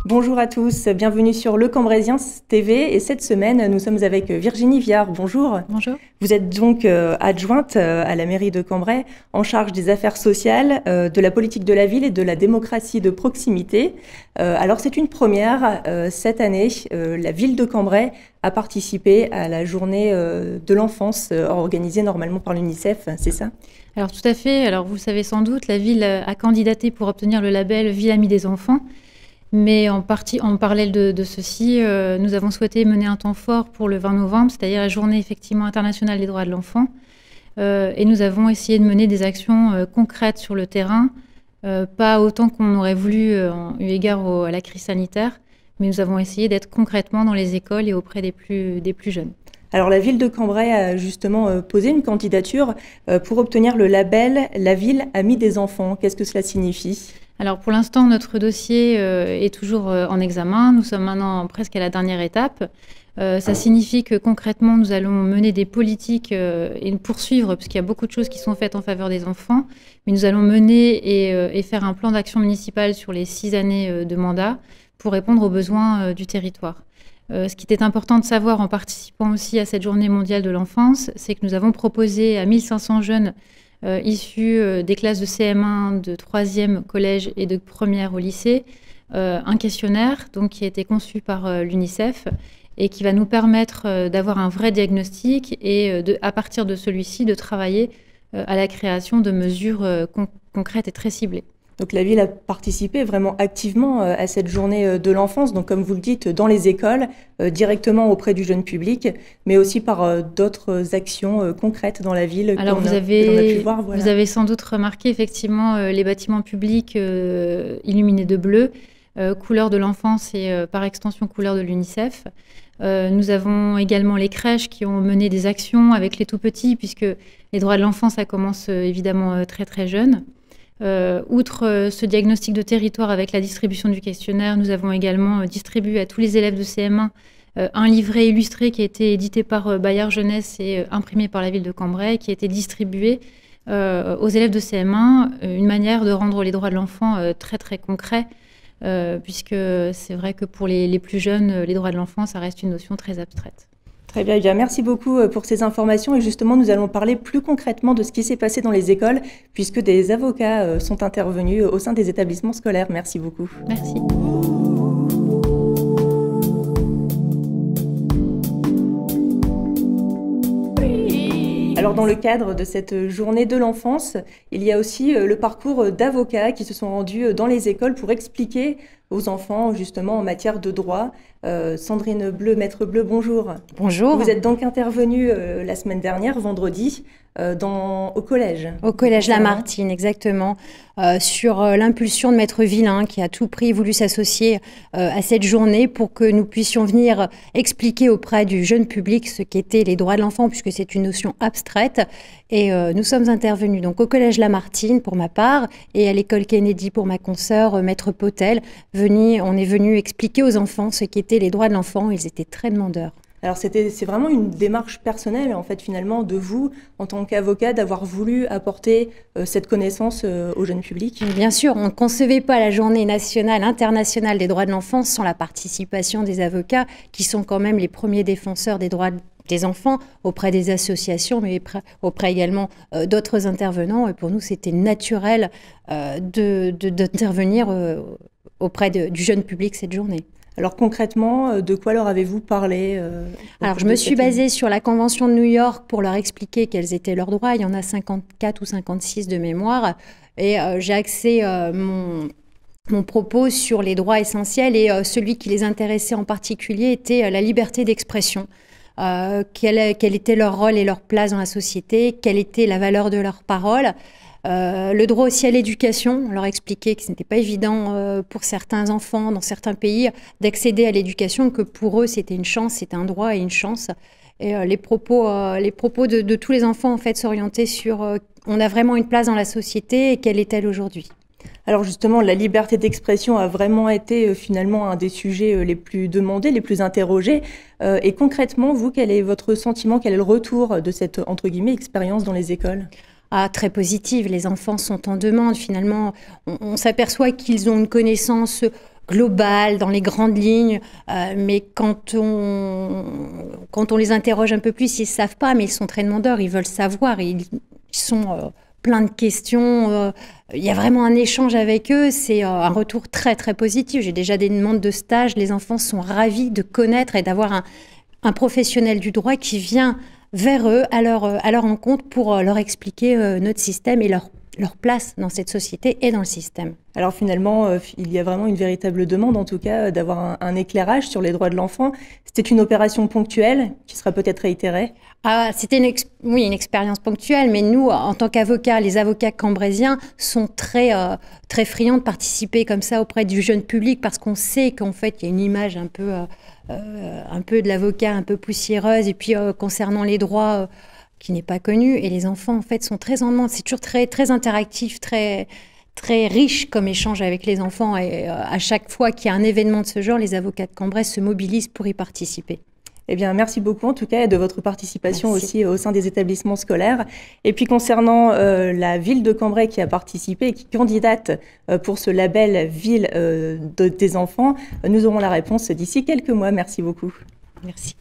Bonjour à tous, bienvenue sur Le Cambrésien TV et cette semaine nous sommes avec Virginie Viard. Bonjour. Bonjour. Vous êtes donc adjointe à la mairie de Cambrai en charge des affaires sociales, de la politique de la ville et de la démocratie de proximité. Alors c'est une première cette année, la ville de Cambrai a participé à la journée de l'enfance organisée normalement par l'UNICEF, c'est ça? Alors tout à fait, alors vous le savez sans doute, la ville a candidaté pour obtenir le label Ville Amie des enfants. Mais en parallèle de ceci, nous avons souhaité mener un temps fort pour le 20 novembre, c'est-à-dire la journée effectivement internationale des droits de l'enfant. Et nous avons essayé de mener des actions concrètes sur le terrain, pas autant qu'on aurait voulu eu égard à la crise sanitaire, mais nous avons essayé d'être concrètement dans les écoles et auprès des plus jeunes. Alors la ville de Cambrai a justement posé une candidature pour obtenir le label La Ville Amie des enfants. Qu'est-ce que cela signifie ? Alors pour l'instant, notre dossier est toujours en examen. Nous sommes maintenant presque à la dernière étape. Ça signifie que concrètement, nous allons mener des politiques et poursuivre, puisqu'il y a beaucoup de choses qui sont faites en faveur des enfants, mais nous allons mener et faire un plan d'action municipal sur les 6 années de mandat pour répondre aux besoins du territoire. Ce qui était important de savoir en participant aussi à cette journée mondiale de l'enfance, c'est que nous avons proposé à 1500 jeunes issus des classes de CM1, de 3e collège et de 1er au lycée, un questionnaire donc, qui a été conçu par l'UNICEF et qui va nous permettre d'avoir un vrai diagnostic et à partir de celui-ci de travailler à la création de mesures concrètes et très ciblées. Donc la ville a participé vraiment activement à cette journée de l'enfance, donc comme vous le dites, dans les écoles, directement auprès du jeune public, mais aussi par d'autres actions concrètes dans la ville. Alors vous avez sans doute remarqué effectivement les bâtiments publics illuminés de bleu, couleur de l'enfance et par extension couleur de l'UNICEF. Nous avons également les crèches qui ont mené des actions avec les tout-petits, puisque les droits de l'enfant, ça commence évidemment très très jeune. Outre ce diagnostic de territoire avec la distribution du questionnaire, nous avons également distribué à tous les élèves de CM1 un livret illustré qui a été édité par Bayard Jeunesse et imprimé par la ville de Cambrai, qui a été distribué aux élèves de CM1, une manière de rendre les droits de l'enfant très très concrets, puisque c'est vrai que pour les plus jeunes, les droits de l'enfant, ça reste une notion très abstraite. Très bien, bien, merci beaucoup pour ces informations et justement nous allons parler plus concrètement de ce qui s'est passé dans les écoles puisque des avocats sont intervenus au sein des établissements scolaires. Merci beaucoup. Merci. Alors dans le cadre de cette journée de l'enfance, il y a aussi le parcours d'avocats qui se sont rendus dans les écoles pour expliquer aux enfants justement en matière de droit. Sandrine Bleu, Maître Bleu, bonjour. Bonjour. Vous êtes donc intervenue la semaine dernière, vendredi, au collège. Au collège Lamartine, exactement, sur l'impulsion de Maître Villain qui a tout prix voulu s'associer à cette journée pour que nous puissions venir expliquer auprès du jeune public ce qu'étaient les droits de l'enfant, puisque c'est une notion abstraite. Et nous sommes intervenus donc au collège Lamartine pour ma part et à l'école Kennedy pour ma consoeur Maître Potel. On est venu expliquer aux enfants ce qu'étaient les droits de l'enfant. Ils étaient très demandeurs. Alors c'est vraiment une démarche personnelle en fait finalement de vous en tant qu'avocat d'avoir voulu apporter cette connaissance au jeune public. Bien sûr, on ne concevait pas la journée nationale, internationale des droits de l'enfant sans la participation des avocats qui sont quand même les premiers défenseurs des droits des enfants auprès des associations, mais auprès également d'autres intervenants. Et pour nous, c'était naturel d'intervenir auprès du jeune public cette journée. Alors concrètement, de quoi leur avez-vous parlé Alors je me suis basée sur la Convention de New York pour leur expliquer quels étaient leurs droits. Il y en a 54 ou 56 de mémoire. Et j'ai axé mon propos sur les droits essentiels et celui qui les intéressait en particulier était la liberté d'expression. Quel était leur rôle et leur place dans la société, quelle était la valeur de leur parole. Le droit aussi à l'éducation, on leur expliquait que ce n'était pas évident pour certains enfants dans certains pays d'accéder à l'éducation, que pour eux c'était une chance, c'était un droit et une chance. Et les propos de tous les enfants en fait s'orientaient sur on a vraiment une place dans la société et quelle est-elle aujourd'hui. Alors justement, la liberté d'expression a vraiment été finalement un des sujets les plus demandés, les plus interrogés. Et concrètement, vous, quel est votre sentiment, quel est le retour de cette, entre guillemets, expérience dans les écoles ? Très positive. Les enfants sont en demande. Finalement, on s'aperçoit qu'ils ont une connaissance global, dans les grandes lignes, mais quand on les interroge un peu plus, ils ne savent pas, mais ils sont très demandeurs, ils veulent savoir, ils sont plein de questions, il y a vraiment un échange avec eux, c'est un retour très très positif. J'ai déjà des demandes de stage, les enfants sont ravis de connaître et d'avoir un professionnel du droit qui vient vers eux, à leur rencontre, pour leur expliquer notre système et leur place dans cette société et dans le système. Alors finalement, il y a vraiment une véritable demande, en tout cas, d'avoir un éclairage sur les droits de l'enfant. C'était une opération ponctuelle qui sera peut-être réitérée? C'était une expérience ponctuelle, mais nous, en tant qu'avocats, les avocats cambrésiens sont très friands de participer comme ça auprès du jeune public, parce qu'on sait qu'en fait, il y a une image un peu de l'avocat un peu poussiéreuse, et puis concernant les droits qui n'est pas connu, et les enfants en fait sont très en demande. C'est toujours très très interactif, très très riche comme échange avec les enfants, et à chaque fois qu'il y a un événement de ce genre, les avocats de Cambrai se mobilisent pour y participer. Eh bien, merci beaucoup en tout cas de votre participation aussi au sein des établissements scolaires. Et puis concernant la ville de Cambrai qui a participé et qui candidate pour ce label Ville des enfants, nous aurons la réponse d'ici quelques mois. Merci beaucoup. Merci.